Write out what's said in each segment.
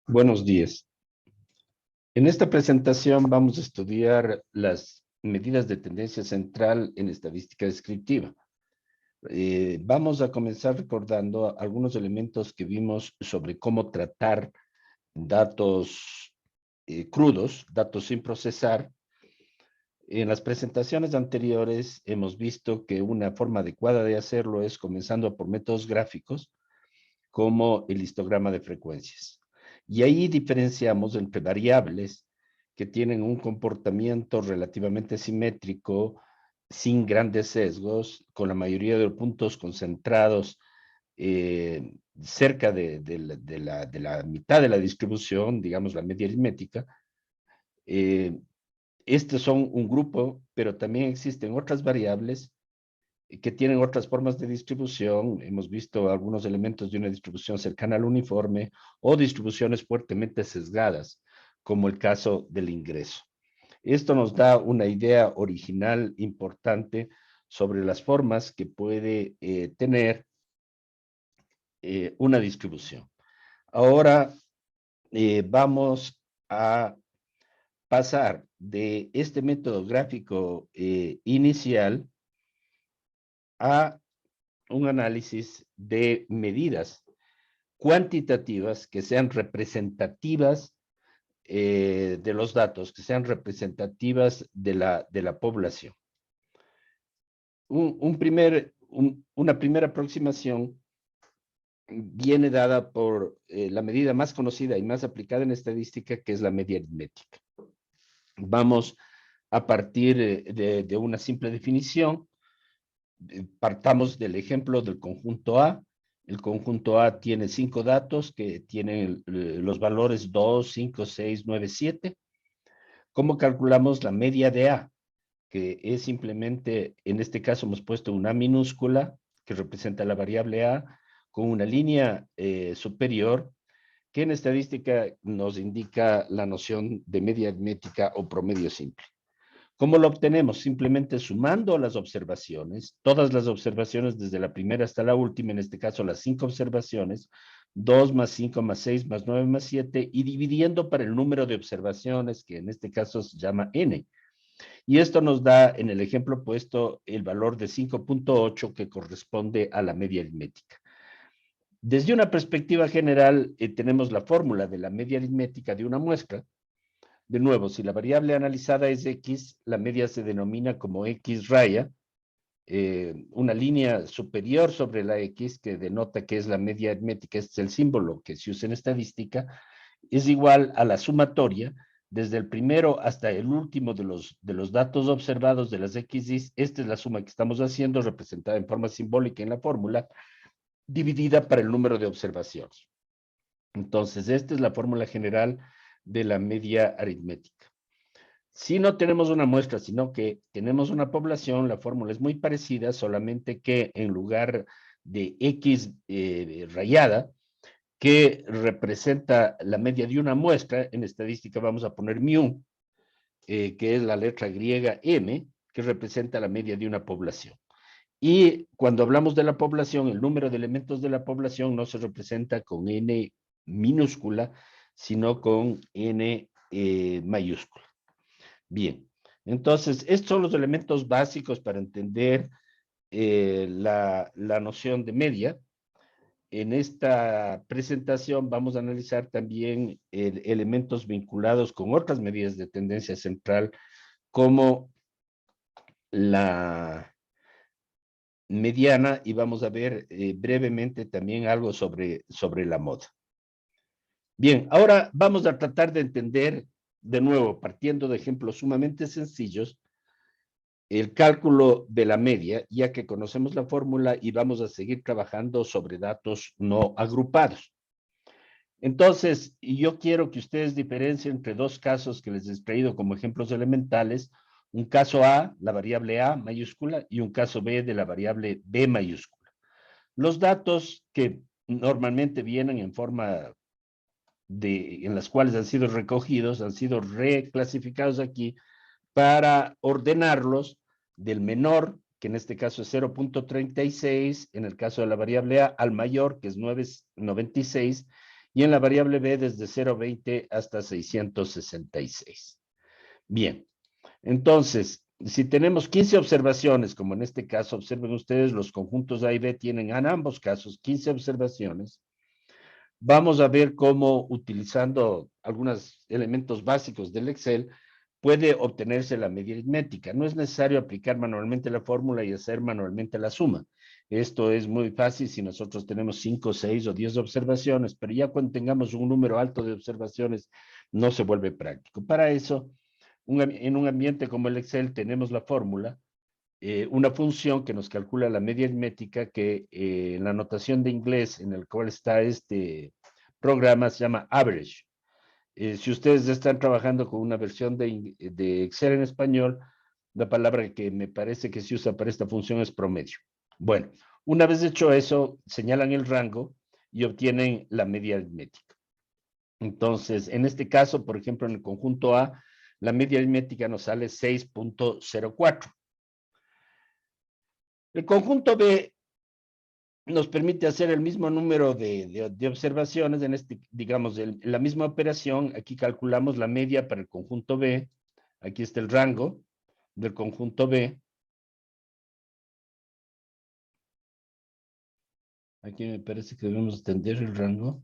Buenos días. En esta presentación vamos a estudiar las medidas de tendencia central en estadística descriptiva. Vamos a comenzar recordando algunos elementos que vimos sobre cómo tratar datos crudos, datos sin procesar. En las presentaciones anteriores hemos visto que una forma adecuada de hacerlo es comenzando por métodos gráficos, como el histograma de frecuencias. Y ahí diferenciamos entre variables que tienen un comportamiento relativamente simétrico, sin grandes sesgos, con la mayoría de los puntos concentrados cerca de la mitad de la distribución, digamos la media aritmética. Estos son un grupo, pero también existen otras variables que tienen otras formas de distribución. Hemos visto algunos elementos de una distribución cercana al uniforme o distribuciones fuertemente sesgadas, como el caso del ingreso. Esto nos da una idea original importante sobre las formas que puede tener una distribución. Ahora vamos a pasar de este método gráfico inicial a un análisis de medidas cuantitativas que sean representativas de los datos, que sean representativas de la población. Una primera aproximación viene dada por la medida más conocida y más aplicada en estadística, que es la media aritmética. Vamos a partir de una simple definición. Partamos del ejemplo del conjunto A. El conjunto A tiene 5 datos que tienen los valores 2, 5, 6, 9, 7. ¿Cómo calculamos la media de A? Que es simplemente, en este caso hemos puesto una minúscula que representa la variable A con una línea superior que en estadística nos indica la noción de media aritmética o promedio simple. ¿Cómo lo obtenemos? Simplemente sumando las observaciones, todas las observaciones desde la primera hasta la última, en este caso las 5 observaciones, 2 más 5 más 6 más 9 más 7, y dividiendo para el número de observaciones, que en este caso se llama n. Y esto nos da, en el ejemplo puesto, el valor de 5.8 que corresponde a la media aritmética. Desde una perspectiva general, tenemos la fórmula de la media aritmética de una muestra. De nuevo, si la variable analizada es X, la media se denomina como X raya, una línea superior sobre la X que denota que es la media aritmética, este es el símbolo que se usa en estadística, es igual a la sumatoria desde el primero hasta el último de los datos observados de las X. Esta es la suma que estamos haciendo, representada en forma simbólica en la fórmula, dividida para el número de observaciones. Entonces, esta es la fórmula general de la media aritmética. Si no tenemos una muestra, sino que tenemos una población, la fórmula es muy parecida, solamente que en lugar de X rayada, que representa la media de una muestra, en estadística vamos a poner mu, que es la letra griega M, que representa la media de una población. Y cuando hablamos de la población, el número de elementos de la población no se representa con N minúscula, sino con N mayúscula. Bien, entonces, estos son los elementos básicos para entender la noción de media. En esta presentación vamos a analizar también elementos vinculados con otras medidas de tendencia central, como la mediana, y vamos a ver brevemente también algo sobre la moda. Bien, ahora vamos a tratar de entender, de nuevo, partiendo de ejemplos sumamente sencillos, el cálculo de la media, ya que conocemos la fórmula y vamos a seguir trabajando sobre datos no agrupados. Entonces, yo quiero que ustedes diferencien entre dos casos que les he traído como ejemplos elementales: un caso A, la variable A mayúscula, y un caso B de la variable B mayúscula. Los datos que normalmente vienen en forma en las cuales han sido recogidos, han sido reclasificados aquí para ordenarlos del menor, que en este caso es 0.36, en el caso de la variable A, al mayor, que es 9.96, y en la variable B desde 0,20 hasta 666. Bien, entonces, si tenemos 15 observaciones, como en este caso, observen ustedes, los conjuntos A y B tienen en ambos casos 15 observaciones. Vamos a ver cómo, utilizando algunos elementos básicos del Excel, puede obtenerse la media aritmética. No es necesario aplicar manualmente la fórmula y hacer manualmente la suma. Esto es muy fácil si nosotros tenemos 5, 6 o 10 observaciones, pero ya cuando tengamos un número alto de observaciones, no se vuelve práctico. Para eso, en un ambiente como el Excel tenemos la fórmula, una función que nos calcula la media aritmética que en la notación de inglés en el cual está este programa se llama average. Si ustedes están trabajando con una versión de Excel en español, la palabra que me parece que se usa para esta función es promedio. Bueno, una vez hecho eso, señalan el rango y obtienen la media aritmética. Entonces, en este caso, por ejemplo, en el conjunto A, la media aritmética nos sale 6.04. El conjunto B nos permite hacer el mismo número de observaciones en este, digamos, la misma operación. Aquí calculamos la media para el conjunto B. Aquí está el rango del conjunto B. Aquí me parece que debemos extender el rango.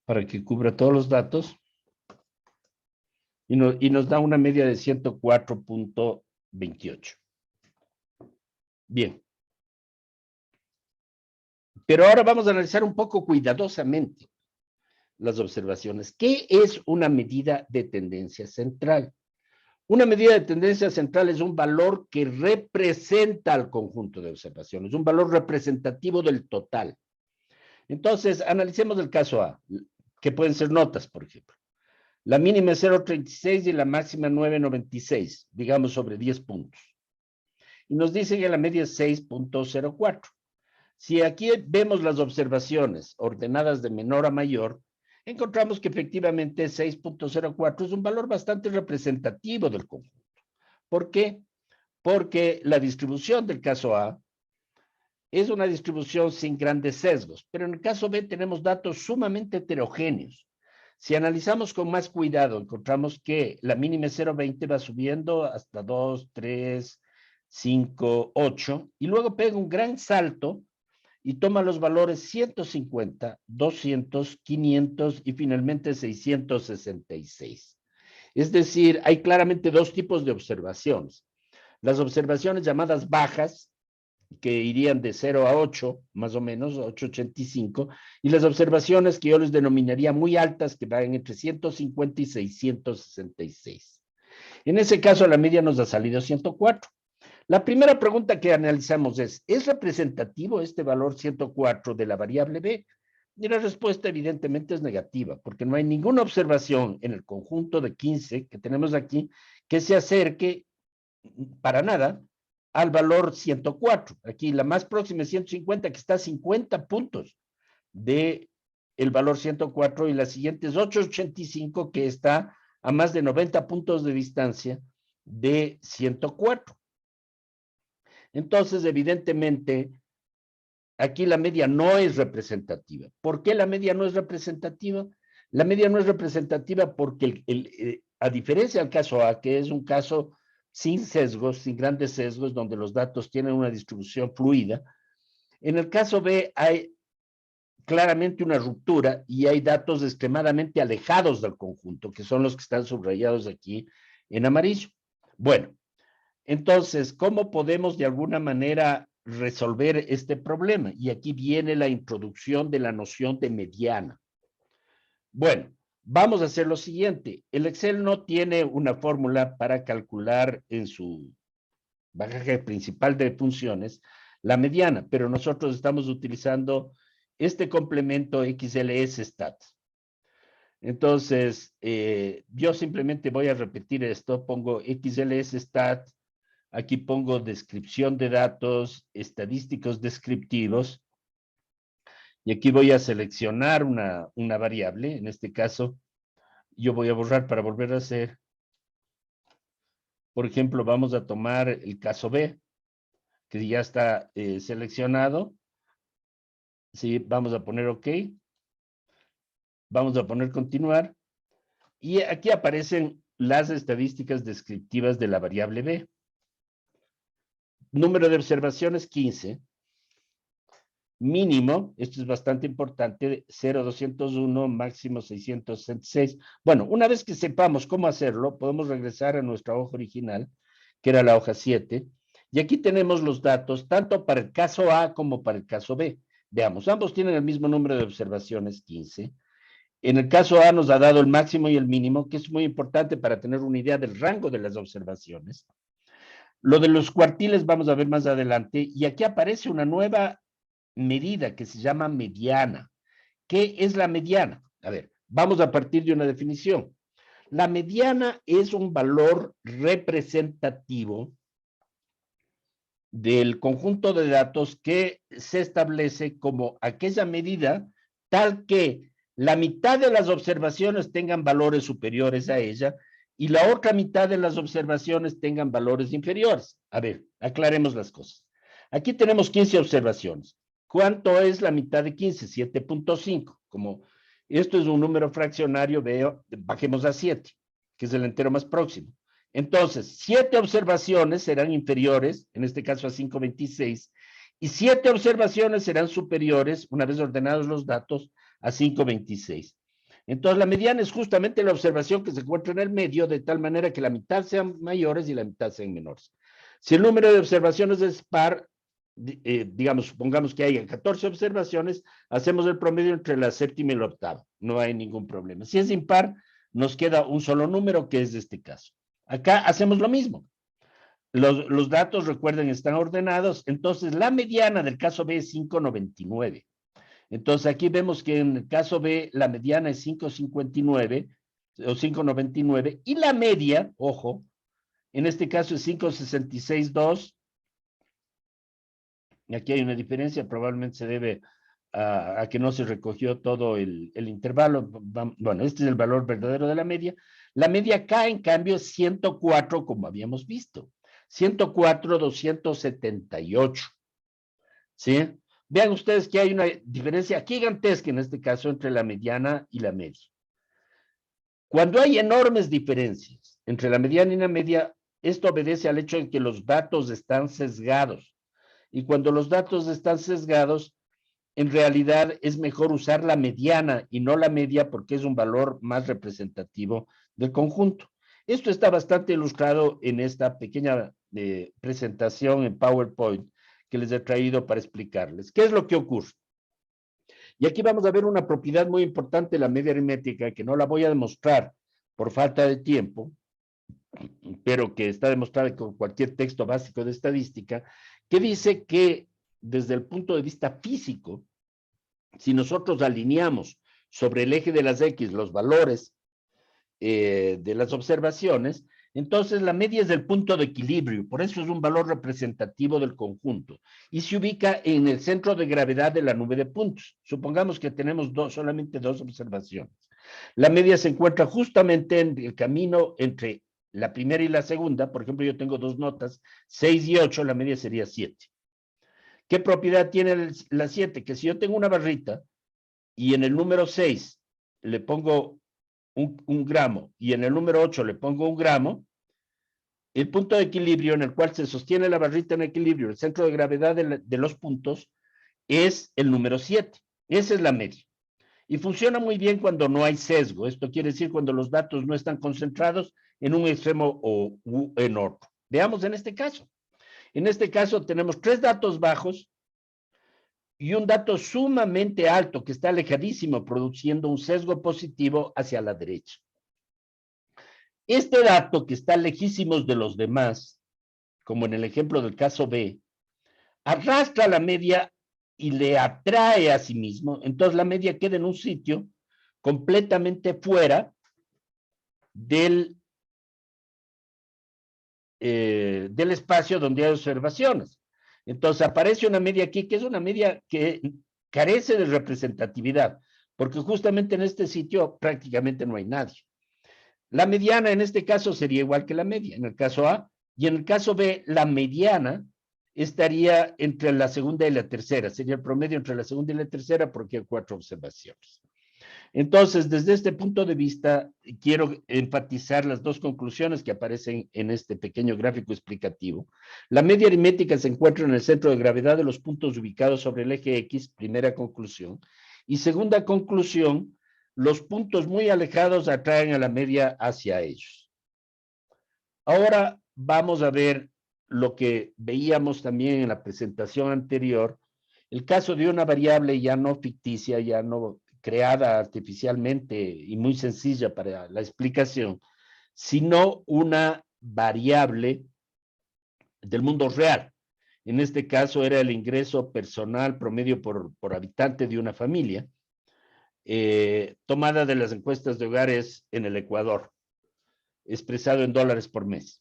Para que cubra todos los datos. Y nos da una media de 104.28. Bien. Pero ahora vamos a analizar un poco cuidadosamente las observaciones. ¿Qué es una medida de tendencia central? Una medida de tendencia central es un valor que representa al conjunto de observaciones, un valor representativo del total. Entonces, analicemos el caso A, que pueden ser notas, por ejemplo. La mínima es 0,36 y la máxima 9,96, digamos sobre 10 puntos. Y nos dicen que la media es 6.04. Si aquí vemos las observaciones ordenadas de menor a mayor, encontramos que efectivamente 6.04 es un valor bastante representativo del conjunto. ¿Por qué? Porque la distribución del caso A es una distribución sin grandes sesgos, pero en el caso B tenemos datos sumamente heterogéneos. Si analizamos con más cuidado, encontramos que la mínima es 0,20, va subiendo hasta 2, 3, 5, 8, y luego pega un gran salto y toma los valores 150, 200, 500 y finalmente 666. Es decir, hay claramente dos tipos de observaciones. Las observaciones llamadas bajas, que irían de 0 a 8, más o menos, 8,85, y las observaciones que yo les denominaría muy altas, que van entre 150 y 666. En ese caso, la media nos ha salido 104. La primera pregunta que analizamos ¿es representativo este valor 104 de la variable B? Y la respuesta evidentemente es negativa, porque no hay ninguna observación en el conjunto de 15 que tenemos aquí que se acerque para nada al valor 104. Aquí la más próxima es 150, que está a 50 puntos de el valor 104, y la siguiente es 885, que está a más de 90 puntos de distancia de 104. Entonces, evidentemente, aquí la media no es representativa. ¿Por qué la media no es representativa? La media no es representativa porque, a diferencia del caso A, que es un caso sin sesgos, sin grandes sesgos, donde los datos tienen una distribución fluida, en el caso B hay claramente una ruptura y hay datos extremadamente alejados del conjunto, que son los que están subrayados aquí en amarillo. Bueno, entonces, ¿cómo podemos de alguna manera resolver este problema? Y aquí viene la introducción de la noción de mediana. Bueno, vamos a hacer lo siguiente. El Excel no tiene una fórmula para calcular en su bagaje principal de funciones la mediana, pero nosotros estamos utilizando este complemento XLS-STAT. Entonces, yo simplemente voy a repetir esto, pongo XLS-STAT. Aquí pongo descripción de datos, estadísticos descriptivos, Y aquí voy a seleccionar una variable. En este caso, yo voy a borrar para volver a hacer. Por ejemplo, vamos a tomar el caso B, que ya está seleccionado. Sí, vamos a poner OK. Vamos a poner continuar. Y aquí aparecen las estadísticas descriptivas de la variable B. Número de observaciones 15. Mínimo, esto es bastante importante, 0,201, máximo 666. Bueno, una vez que sepamos cómo hacerlo, podemos regresar a nuestra hoja original, que era la hoja 7, y aquí tenemos los datos tanto para el caso A como para el caso B. Veamos, ambos tienen el mismo número de observaciones, 15. En el caso A nos ha dado el máximo y el mínimo, que es muy importante para tener una idea del rango de las observaciones. Lo de los cuartiles vamos a ver más adelante, y aquí aparece una nueva medida que se llama mediana. ¿Qué es la mediana? A ver, vamos a partir de una definición. La mediana es un valor representativo del conjunto de datos que se establece como aquella medida tal que la mitad de las observaciones tengan valores superiores a ella y la otra mitad de las observaciones tengan valores inferiores. A ver, aclaremos las cosas. Aquí tenemos 15 observaciones. ¿Cuánto es la mitad de 15? 7.5. Como esto es un número fraccionario, bajemos a 7, que es el entero más próximo. Entonces, 7 observaciones serán inferiores, en este caso a 5.26, y 7 observaciones serán superiores, una vez ordenados los datos, a 5.26. Entonces, la mediana es justamente la observación que se encuentra en el medio, de tal manera que la mitad sean mayores y la mitad sean menores. Si el número de observaciones es par, digamos, supongamos que haya 14 observaciones, hacemos el promedio entre la séptima y la octava. No hay ningún problema. Si es impar, nos queda un solo número, que es de este caso. Acá hacemos lo mismo. Los datos, recuerden, están ordenados. Entonces, la mediana del caso B es 5.99. Entonces, aquí vemos que en el caso B, la mediana es 5.59 o 5.99 y la media, ojo, en este caso es 5.66.2. Aquí hay una diferencia, probablemente se debe a que no se recogió todo el intervalo. Bueno, este es el valor verdadero de la media. La media acá, en cambio, es 104, como habíamos visto. 104.278. ¿Sí? Vean ustedes que hay una diferencia gigantesca en este caso entre la mediana y la media. Cuando hay enormes diferencias entre la mediana y la media, esto obedece al hecho de que los datos están sesgados. Y cuando los datos están sesgados, en realidad es mejor usar la mediana y no la media porque es un valor más representativo del conjunto. Esto está bastante ilustrado en esta pequeña presentación en PowerPoint que les he traído para explicarles. ¿Qué es lo que ocurre? Y aquí vamos a ver una propiedad muy importante de la media aritmética que no la voy a demostrar por falta de tiempo, pero que está demostrada con cualquier texto básico de estadística, que dice que desde el punto de vista físico, si nosotros alineamos sobre el eje de las X los valores de las observaciones, entonces la media es del punto de equilibrio, por eso es un valor representativo del conjunto, y se ubica en el centro de gravedad de la nube de puntos. Supongamos que tenemos solamente 2 observaciones. La media se encuentra justamente en el camino entre la primera y la segunda. Por ejemplo, yo tengo 2 notas, 6 y 8, la media sería 7. ¿Qué propiedad tiene la 7? Que si yo tengo una barrita y en el número 6 le pongo un gramo y en el número 8 le pongo un gramo, el punto de equilibrio en el cual se sostiene la barrita en equilibrio, el centro de gravedad de los puntos, es el número 7. Esa es la media. Y funciona muy bien cuando no hay sesgo. Esto quiere decir cuando los datos no están concentrados en un extremo o en otro. Veamos en este caso. En este caso tenemos 3 datos bajos y un dato sumamente alto que está alejadísimo, produciendo un sesgo positivo hacia la derecha. Este dato que está lejísimos de los demás, como en el ejemplo del caso B, arrastra la media y le atrae a sí mismo, entonces la media queda en un sitio completamente fuera del espacio donde hay observaciones. Entonces aparece una media aquí, que es una media que carece de representatividad, porque justamente en este sitio prácticamente no hay nadie. La mediana en este caso sería igual que la media, en el caso A, y en el caso B, la mediana estaría entre la segunda y la tercera, sería el promedio entre la segunda y la tercera porque hay 4 observaciones. Entonces, desde este punto de vista, quiero enfatizar las dos conclusiones que aparecen en este pequeño gráfico explicativo. La media aritmética se encuentra en el centro de gravedad de los puntos ubicados sobre el eje X, primera conclusión. Y segunda conclusión, los puntos muy alejados atraen a la media hacia ellos. Ahora vamos a ver lo que veíamos también en la presentación anterior, el caso de una variable ya no ficticia, ya no creada artificialmente y muy sencilla para la explicación, sino una variable del mundo real. En este caso era el ingreso personal promedio por habitante de una familia, tomada de las encuestas de hogares en el Ecuador, expresado en dólares por mes.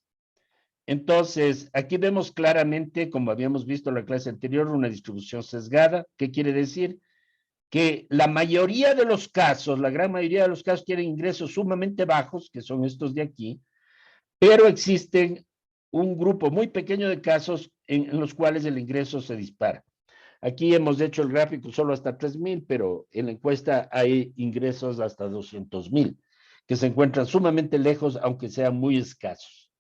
Entonces, aquí vemos claramente, como habíamos visto en la clase anterior, una distribución sesgada. ¿Qué quiere decir? Que la mayoría de los casos, la gran mayoría de los casos tienen ingresos sumamente bajos, que son estos de aquí, pero existen un grupo muy pequeño de casos en los cuales el ingreso se dispara. Aquí hemos hecho el gráfico solo hasta 3,000, pero en la encuesta hay ingresos hasta 200,000, que se encuentran sumamente lejos, aunque sean muy escasos.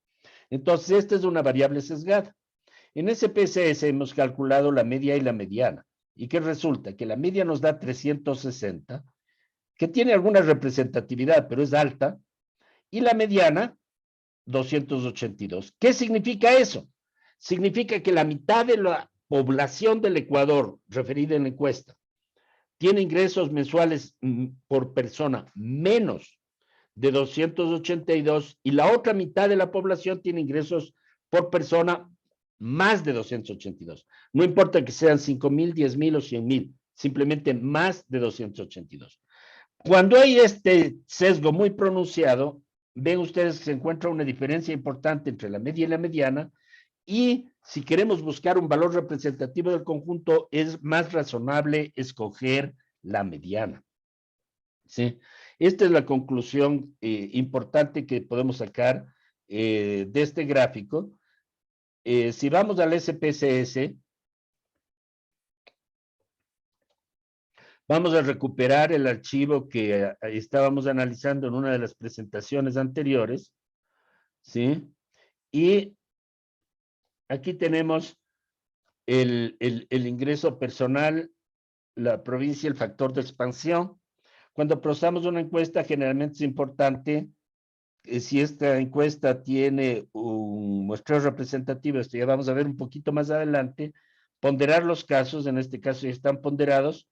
Entonces, esta es una variable sesgada. En SPSS hemos calculado la media y la mediana. ¿Y qué resulta? Que la media nos da 360, que tiene alguna representatividad, pero es alta, y la mediana, 282. ¿Qué significa eso? Significa que la mitad de la población del Ecuador, referida en la encuesta, tiene ingresos mensuales por persona menos de 282 y la otra mitad de la población tiene ingresos por persona más de 282. No importa que sean 5,000, 10,000 o 100,000, simplemente más de 282. Cuando hay este sesgo muy pronunciado, ven ustedes que se encuentra una diferencia importante entre la media y la mediana, y si queremos buscar un valor representativo del conjunto, es más razonable escoger la mediana. ¿Sí? Esta es la conclusión importante que podemos sacar de este gráfico. Si vamos al SPSS, vamos a recuperar el archivo que estábamos analizando en una de las presentaciones anteriores, ¿sí? Y aquí tenemos el ingreso personal, la provincia, el factor de expansión. Cuando procesamos una encuesta, generalmente es importante, si esta encuesta tiene un muestreo representativo, esto ya vamos a ver un poquito más adelante, ponderar los casos, en este caso ya están ponderados,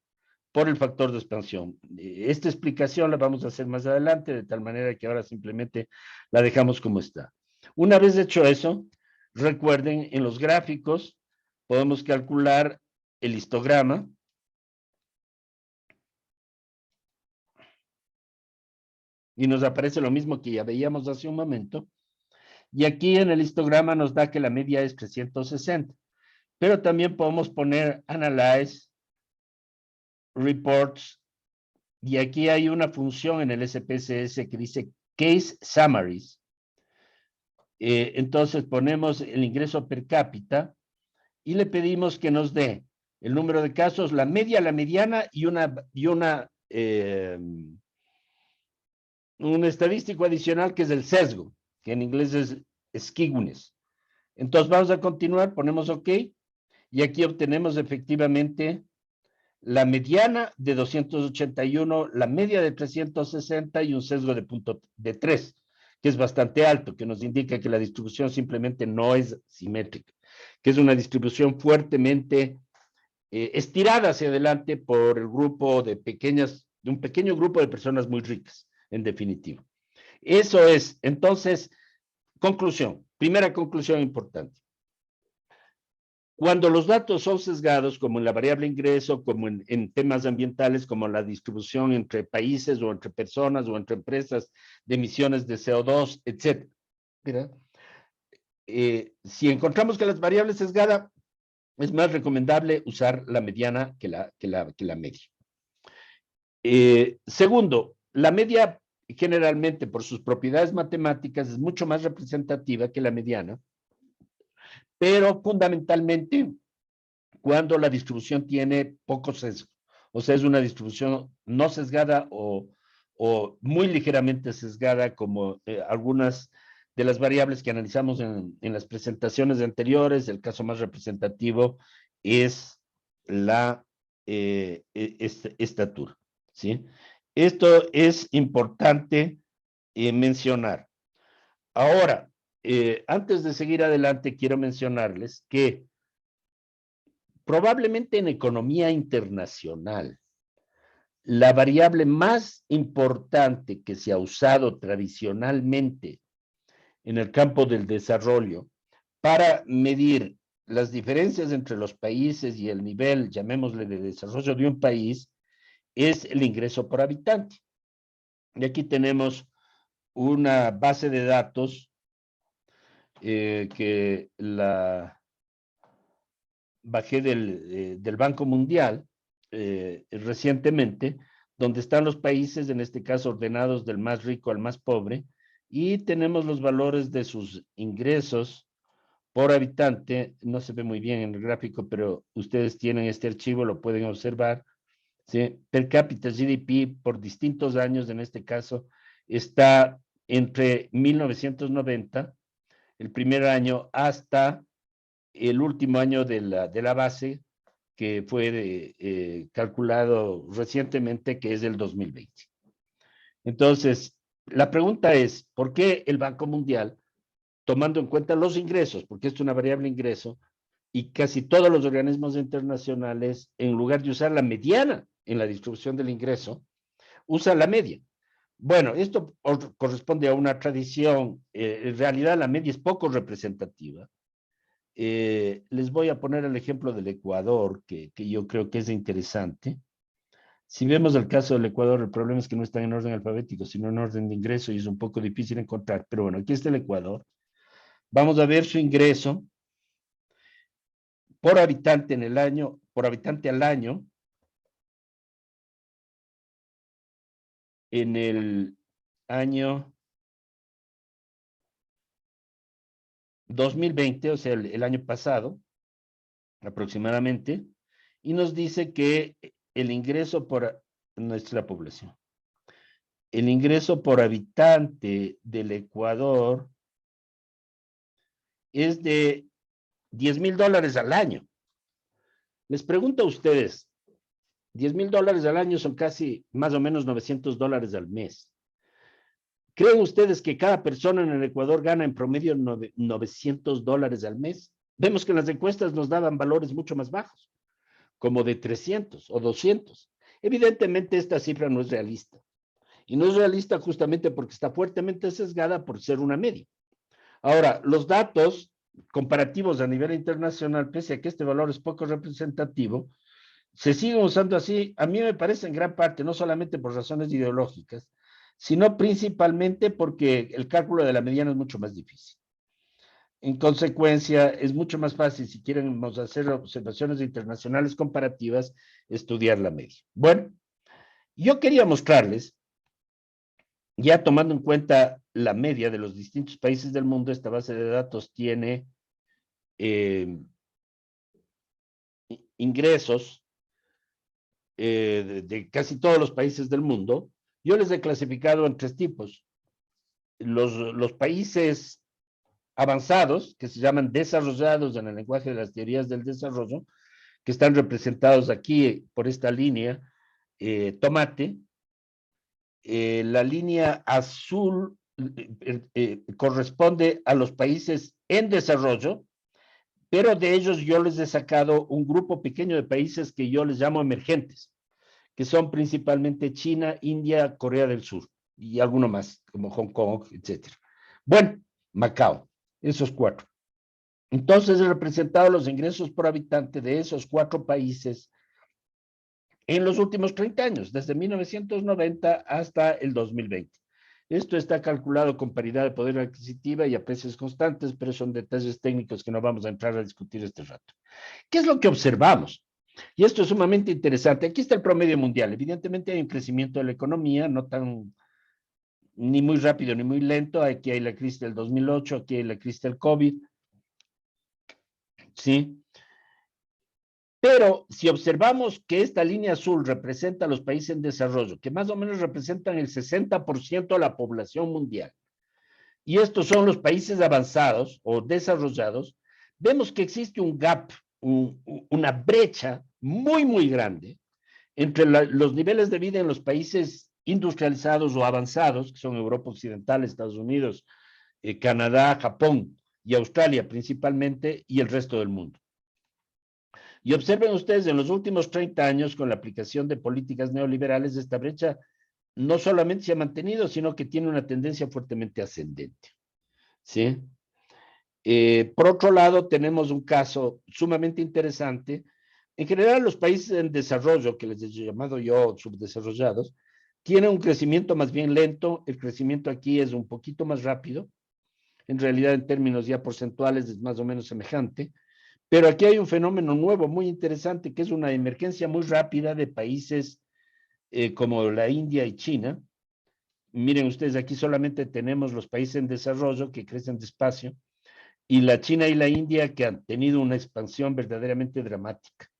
por el factor de expansión. Esta explicación la vamos a hacer más adelante, de tal manera que ahora simplemente la dejamos como está. Una vez hecho eso, recuerden, en los gráficos podemos calcular el histograma. Y nos aparece lo mismo que ya veíamos hace un momento. Y aquí en el histograma nos da que la media es 360. Pero también podemos poner Analyze, Reports, y aquí hay una función en el SPSS que dice Case Summaries. Entonces ponemos el ingreso per cápita y le pedimos que nos dé el número de casos, la media, la mediana y un estadístico adicional que es el sesgo, que en inglés es skewness. Entonces vamos a continuar, ponemos OK, y aquí obtenemos efectivamente la mediana de 281, la media de 360 y un sesgo de 3, que es bastante alto, que nos indica que la distribución simplemente no es simétrica, que es una distribución fuertemente estirada hacia adelante por el grupo de un pequeño grupo de personas muy ricas, en definitiva. Eso es, entonces, conclusión, primera conclusión importante. Cuando los datos son sesgados, como en la variable ingreso, como en temas ambientales, como la distribución entre países o entre personas o entre empresas de emisiones de CO2, etc. Si encontramos que las variables sesgadas, es más recomendable usar la mediana que la media. Segundo, la media generalmente por sus propiedades matemáticas es mucho más representativa que la mediana, pero fundamentalmente cuando la distribución tiene poco sesgo, o sea, es una distribución no sesgada o muy ligeramente sesgada, como algunas de las variables que analizamos en las presentaciones anteriores. El caso más representativo es la estatura, ¿sí? Esto es importante mencionar. Ahora, antes de seguir adelante, quiero mencionarles que probablemente en economía internacional, la variable más importante que se ha usado tradicionalmente en el campo del desarrollo para medir las diferencias entre los países y el nivel, llamémosle, de desarrollo de un país, es el ingreso por habitante. Y aquí tenemos una base de datos que la bajé del Banco Mundial recientemente, donde están los países, en este caso ordenados del más rico al más pobre, y tenemos los valores de sus ingresos por habitante. No se ve muy bien en el gráfico, pero ustedes tienen este archivo, lo pueden observar. ¿Sí? Per cápita GDP por distintos años, en este caso, está entre 1990, el primer año, hasta el último año de la base, que fue calculado recientemente, que es el 2020. Entonces, la pregunta es, ¿por qué el Banco Mundial, tomando en cuenta los ingresos, porque esto es una variable ingreso, y casi todos los organismos internacionales, en lugar de usar la mediana en la distribución del ingreso, usa la media? Bueno, esto corresponde a una tradición. En realidad la media es poco representativa. Les voy a poner el ejemplo del Ecuador, que yo creo que es interesante. Si vemos el caso del Ecuador, el problema es que no están en orden alfabético, sino en orden de ingreso, y es un poco difícil encontrar. Pero bueno, aquí está el Ecuador. Vamos a ver su ingreso por habitante en el año, por habitante al año, en el año 2020, o sea, el año pasado, aproximadamente, y nos dice que el ingreso por nuestra población, el ingreso por habitante del Ecuador es de $10,000 al año. Les pregunto a ustedes, $10,000 al año son casi más o menos $900 al mes. ¿Creen ustedes que cada persona en el Ecuador gana en promedio $900 al mes? Vemos que en las encuestas nos daban valores mucho más bajos, como de 300 o 200. Evidentemente esta cifra no es realista. Y no es realista justamente porque está fuertemente sesgada por ser una media. Ahora, los datos comparativos a nivel internacional, pese a que este valor es poco representativo, se siguen usando así. A mí me parece en gran parte, no solamente por razones ideológicas, sino principalmente porque el cálculo de la mediana es mucho más difícil. En consecuencia, es mucho más fácil, si quieren hacer observaciones internacionales comparativas, estudiar la media. Bueno, yo quería mostrarles, ya tomando en cuenta la media de los distintos países del mundo. Esta base de datos tiene ingresos de casi todos los países del mundo. Yo les he clasificado en tres tipos. Los países avanzados, que se llaman desarrollados en el lenguaje de las teorías del desarrollo, que están representados aquí por esta línea tomate. La línea azul corresponde a los países en desarrollo, pero de ellos yo les he sacado un grupo pequeño de países que yo les llamo emergentes, que son principalmente China, India, Corea del Sur y alguno más, como Hong Kong, etc. Bueno, Macao, esos cuatro. Entonces he representado los ingresos por habitante de esos cuatro países en los últimos 30 años, desde 1990 hasta el 2020. Esto está calculado con paridad de poder adquisitiva y a precios constantes, pero son detalles técnicos que no vamos a entrar a discutir este rato. ¿Qué es lo que observamos? Y esto es sumamente interesante. Aquí está el promedio mundial. Evidentemente hay un crecimiento de la economía, no tan ni muy rápido ni muy lento. Aquí hay la crisis del 2008, aquí hay la crisis del COVID, ¿sí? Pero si observamos que esta línea azul representa a los países en desarrollo, que más o menos representan el 60% de la población mundial, y estos son los países avanzados o desarrollados, vemos que existe un gap, una brecha muy, muy grande entre los niveles de vida en los países industrializados o avanzados, que son Europa Occidental, Estados Unidos, Canadá, Japón y Australia principalmente, y el resto del mundo. Y observen ustedes, en los últimos 30 años, con la aplicación de políticas neoliberales, esta brecha no solamente se ha mantenido, sino que tiene una tendencia fuertemente ascendente. ¿Sí? Por otro lado, tenemos un caso sumamente interesante. En general, los países en desarrollo, que les he llamado yo subdesarrollados, tienen un crecimiento más bien lento. El crecimiento aquí es un poquito más rápido. En realidad, en términos ya porcentuales, es más o menos semejante. Pero aquí hay un fenómeno nuevo, muy interesante, que es una emergencia muy rápida de países como la India y China. Miren ustedes, aquí solamente tenemos los países en desarrollo que crecen despacio, y la China y la India que han tenido una expansión verdaderamente dramática,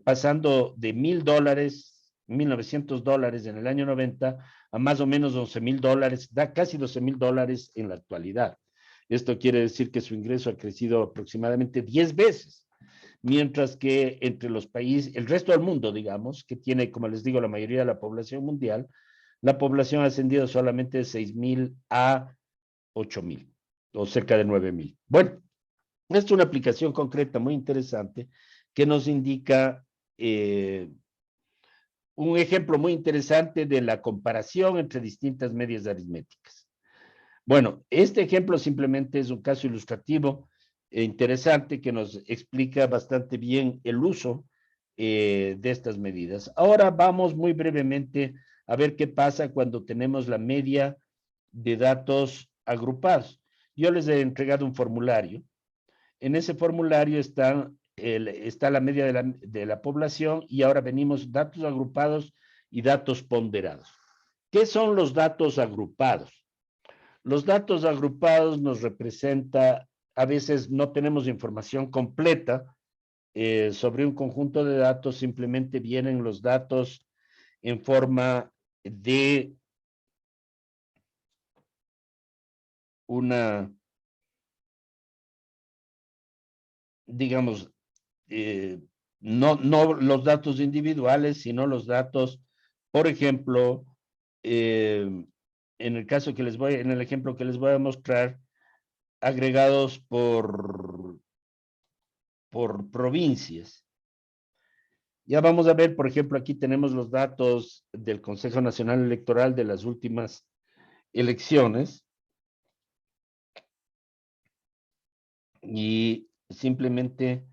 pasando de $1,000, $1,900 en el año 90 a más o menos $11,000, da casi $12,000 en la actualidad. Esto quiere decir que su ingreso ha crecido aproximadamente 10 veces, mientras que entre los países, el resto del mundo, digamos, que tiene, como les digo, la mayoría de la población mundial, la población ha ascendido solamente de 6,000 a 8,000, o cerca de 9,000. Bueno, esta es una aplicación concreta muy interesante que nos indica un ejemplo muy interesante de la comparación entre distintas medias aritméticas. Bueno, este ejemplo simplemente es un caso ilustrativo interesante que nos explica bastante bien el uso de estas medidas. Ahora vamos muy brevemente a ver qué pasa cuando tenemos la media de datos agrupados. Yo les he entregado un formulario. En ese formulario está la media de la población, y ahora venimos datos agrupados y datos ponderados. ¿Qué son los datos agrupados? Los datos agrupados nos representa, a veces no tenemos información completa sobre un conjunto de datos, simplemente vienen los datos en forma de una, digamos, no los datos individuales, sino los datos, por ejemplo, en el ejemplo que les voy a mostrar, agregados por provincias. Ya vamos a ver, por ejemplo, aquí tenemos los datos del Consejo Nacional Electoral de las últimas elecciones, y simplemente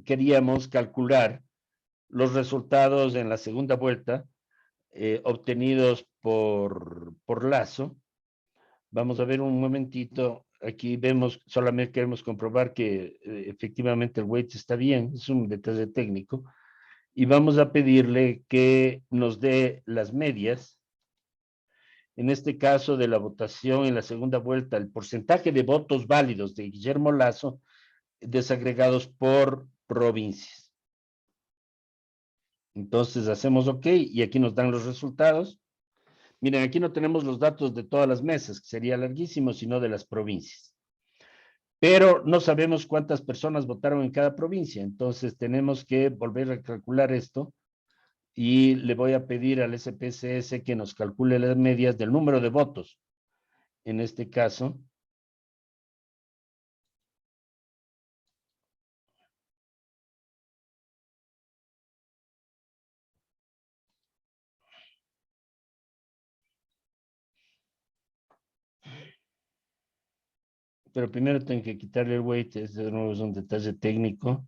queríamos calcular los resultados en la segunda vuelta obtenidos por Lazo. Vamos a ver un momentito. Aquí vemos, solamente queremos comprobar que efectivamente el weight está bien, es un detalle técnico, y vamos a pedirle que nos dé las medias, en este caso de la votación en la segunda vuelta, el porcentaje de votos válidos de Guillermo Lazo desagregados por provincias. Entonces hacemos OK y aquí nos dan los resultados. Miren, aquí no tenemos los datos de todas las mesas, que sería larguísimo, sino de las provincias. Pero no sabemos cuántas personas votaron en cada provincia, entonces tenemos que volver a calcular esto, y le voy a pedir al SPSS que nos calcule las medias del número de votos. En este caso, pero primero tengo que quitarle el weight, de nuevo es un detalle técnico.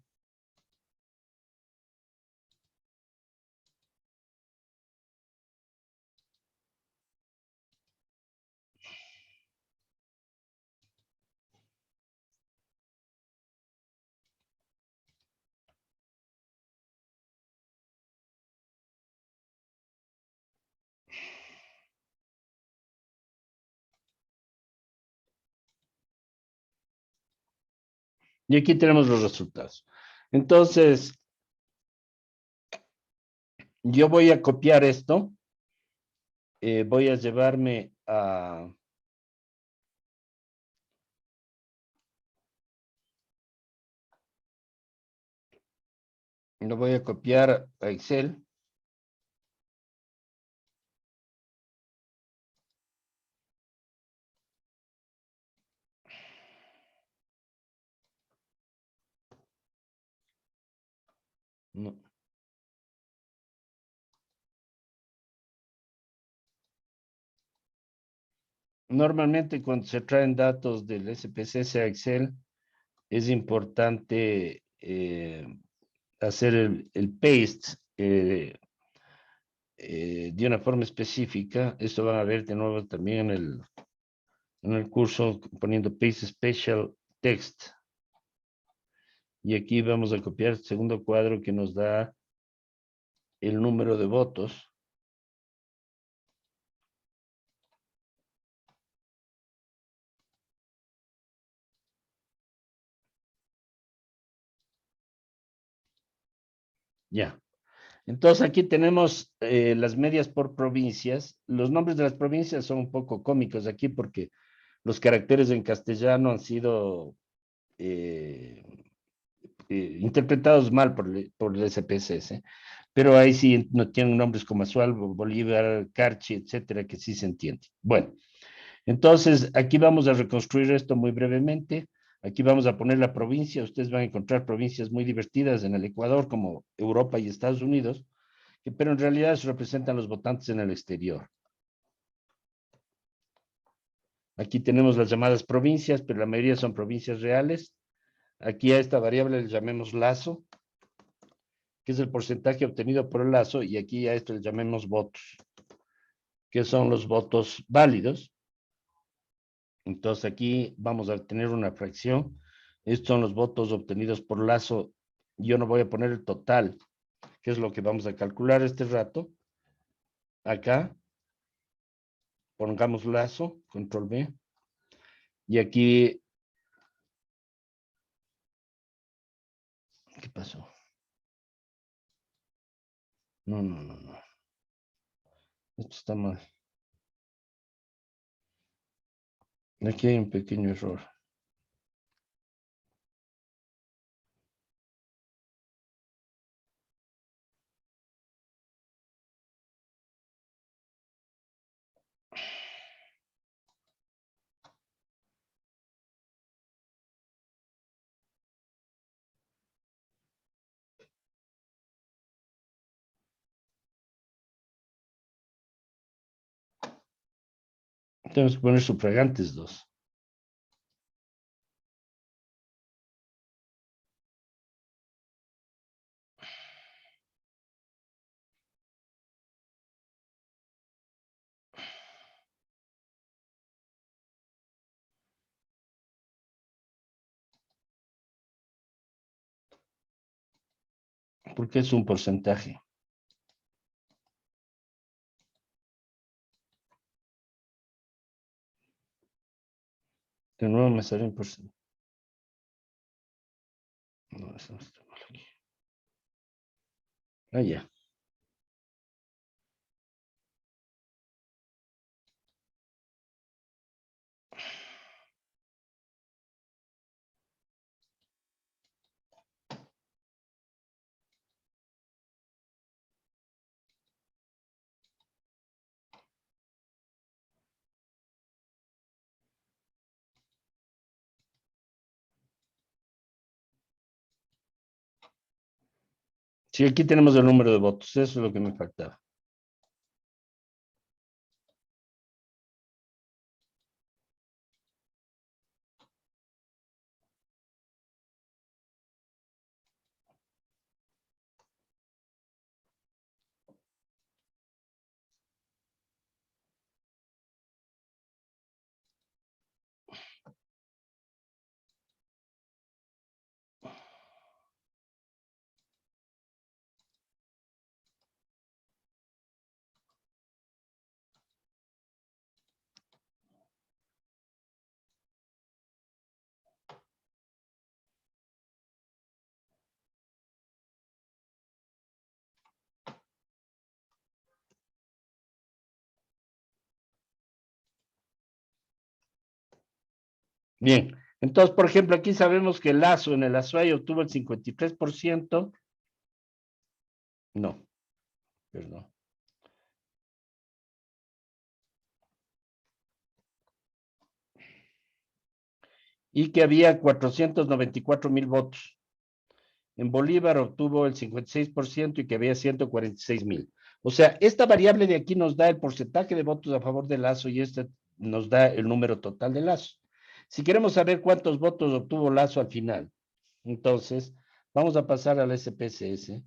Y aquí tenemos los resultados. Entonces, yo voy a copiar esto. Voy a llevarme a... Lo voy a copiar a Excel. No. Normalmente cuando se traen datos del SPSS a Excel, es importante hacer el paste de una forma específica. Esto van a ver de nuevo también en el curso poniendo paste special text. Y aquí vamos a copiar el segundo cuadro que nos da el número de votos. Ya. Entonces aquí tenemos las medias por provincias. Los nombres de las provincias son un poco cómicos aquí porque los caracteres en castellano han sido eh, interpretados mal por el SPSS, pero ahí sí no tienen nombres como Azual, Bolívar, Carchi, etcétera, que sí se entiende. Bueno, entonces aquí vamos a reconstruir esto muy brevemente. Aquí vamos a poner la provincia. Ustedes van a encontrar provincias muy divertidas en el Ecuador, como Europa y Estados Unidos, pero en realidad se representan los votantes en el exterior. Aquí tenemos las llamadas provincias, pero la mayoría son provincias reales. Aquí a esta variable le llamemos lazo, que es el porcentaje obtenido por el lazo, y aquí a esto le llamemos votos, que son los votos válidos. Entonces aquí vamos a tener una fracción. Estos son los votos obtenidos por lazo. Yo no voy a poner el total, que es lo que vamos a calcular este rato. Acá, pongamos lazo, control B. Y aquí, ¿qué pasó? No, no, no, no. Esto está mal. Aquí hay un pequeño error. Tenemos que poner sufragantes 2. Porque es un porcentaje. De nuevo me sale un porcentaje. No, eso no está mal aquí. Ah, ya. Sí, aquí tenemos el número de votos. Eso es lo que me faltaba. Bien, entonces, por ejemplo, aquí sabemos que el Lazo en el Azuay obtuvo el 53%. No, perdón. Y que había 494,000 votos. En Bolívar obtuvo el 56% y que había 146,000. O sea, esta variable de aquí nos da el porcentaje de votos a favor de Lazo y esta nos da el número total de Lazo. Si queremos saber cuántos votos obtuvo Lazo al final, entonces vamos a pasar al SPSS.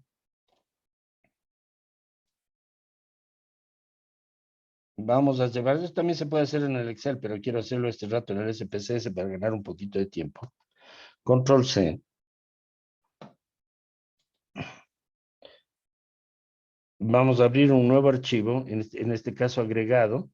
Vamos a llevar, esto también se puede hacer en el Excel, pero quiero hacerlo este rato en el SPSS para ganar un poquito de tiempo. Control C. Vamos a abrir un nuevo archivo, en este caso agregado.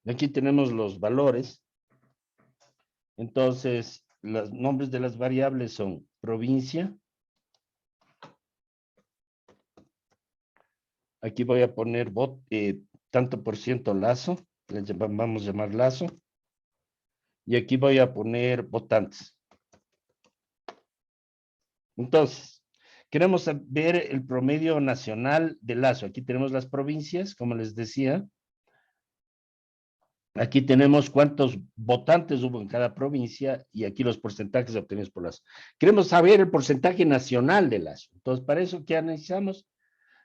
Aquí tenemos los valores. Entonces, los nombres de las variables son provincia. Aquí voy a poner tanto por ciento Lazo, vamos a llamar Lazo. Y aquí voy a poner votantes. Entonces, queremos ver el promedio nacional de Lazo. Aquí tenemos las provincias, como les decía. Aquí tenemos cuántos votantes hubo en cada provincia y aquí los porcentajes obtenidos por Lazo. Queremos saber el porcentaje nacional de Lazo. Entonces, para eso, ¿qué analizamos?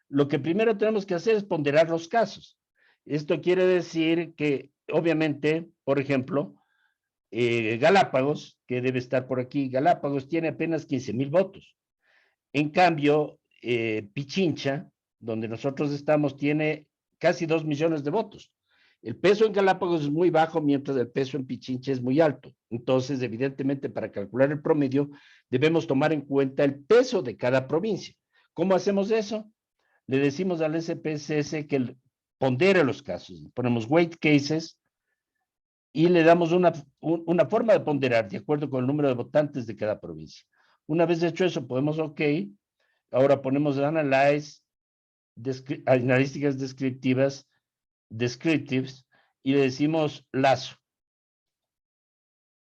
Lo que primero tenemos que hacer es ponderar los casos. Esto quiere decir que, obviamente, por ejemplo, Galápagos, que debe estar por aquí, Galápagos tiene apenas 15,000 votos. En cambio, Pichincha, donde nosotros estamos, tiene casi 2 millones de votos. El peso en Galápagos es muy bajo, mientras el peso en Pichincha es muy alto. Entonces, evidentemente, para calcular el promedio, debemos tomar en cuenta el peso de cada provincia. ¿Cómo hacemos eso? Le decimos al SPSS que pondere los casos. Ponemos weight cases y le damos una forma de ponderar de acuerdo con el número de votantes de cada provincia. Una vez hecho eso, podemos OK. Ahora ponemos analyze, analíticas descriptivas, descriptives, y le decimos Lazo.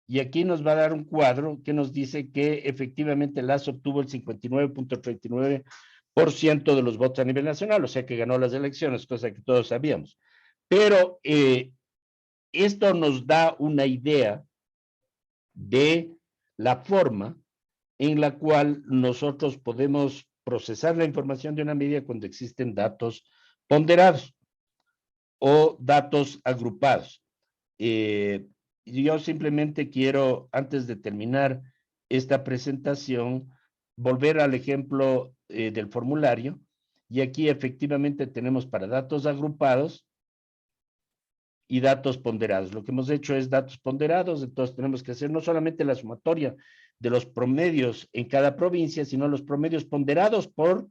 Y aquí nos va a dar un cuadro que nos dice que efectivamente Lazo obtuvo el 59.39% de los votos a nivel nacional, o sea que ganó las elecciones, cosa que todos sabíamos. Pero esto nos da una idea de la forma en la cual nosotros podemos procesar la información de una medida cuando existen datos ponderados o datos agrupados. Yo simplemente quiero, antes de terminar esta presentación, volver al ejemplo del formulario, y aquí efectivamente tenemos para datos agrupados y datos ponderados. Lo que hemos hecho es datos ponderados, entonces tenemos que hacer no solamente la sumatoria de los promedios en cada provincia, sino los promedios ponderados por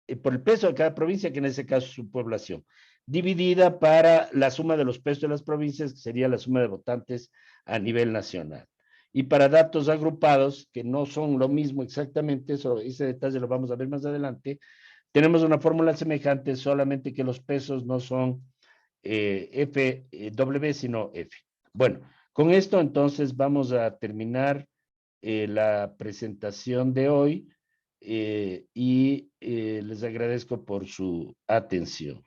el peso de cada provincia, que en ese caso es su población, dividida para la suma de los pesos de las provincias, que sería la suma de votantes a nivel nacional. Y para datos agrupados, que no son lo mismo exactamente, ese detalle lo vamos a ver más adelante, tenemos una fórmula semejante, solamente que los pesos no son W, sino F. Bueno, con esto entonces vamos a terminar la presentación de hoy y les agradezco por su atención.